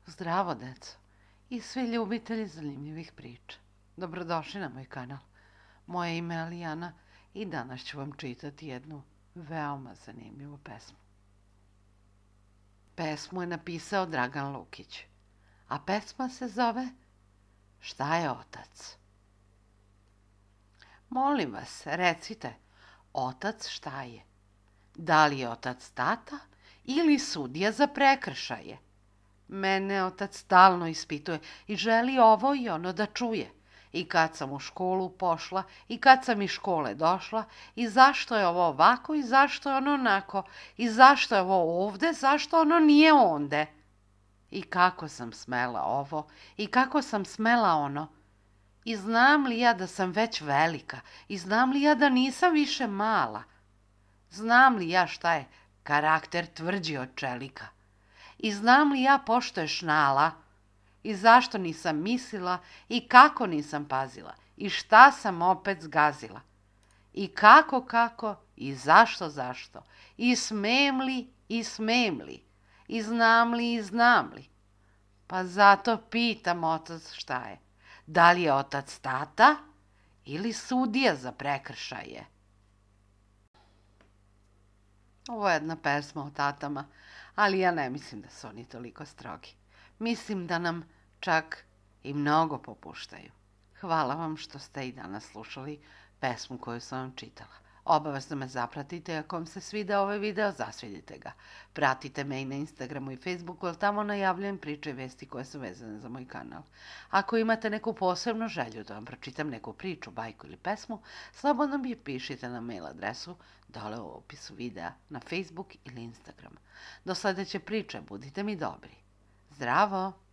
Zdravo, deco, i svi ljubitelji zanimljivih priča. Dobrodošli na moj kanal. Moje ime je Alijana i danas ću vam čitati jednu veoma zanimljivu pesmu. Pesmu je napisao Dragan Lukić, a pesma se zove Šta je otac? Molim vas, recite, otac šta je? Da li je otac tata ili sudija za prekršaje? Mene otac stalno ispituje i želi ovo i ono da čuje. I kad sam u školu pošla i kad sam iz škole došla i zašto je ovo ovako i zašto je ono onako i zašto je ovo ovde, zašto ono nije onde. I kako sam smela ovo i kako sam smela ono. I znam li ja da sam već velika i znam li ja da nisam više mala. Znam li ja šta je karakter tvrđi od čelika. I znam li ja pošto je šnala i zašto nisam mislila i kako nisam pazila i šta sam opet zgazila. I kako i zašto i smem li i znam li. Pa zato pitam otac šta je. Da li je otac tata ili sudija za prekršaje? Ovo je jedna pesma o tatama, ali ja ne mislim da su oni toliko strogi. Mislim da nam čak i mnogo popuštaju. Hvala vam što ste i danas slušali pesmu koju sam vam čitala. Obavezno me zapratite, ako vam se svideo ovaj video, zasvidite ga. Pratite me i na Instagramu i Facebooku, jer tamo najavljujem priče i vesti koje su vezane za moj kanal. Ako imate neku posebnu želju da vam pročitam neku priču, bajku ili pesmu, slobodno mi pišite na mail adresu dole u opisu videa na Facebook ili Instagram. Do sledeće priče, budite mi dobri. Zdravo!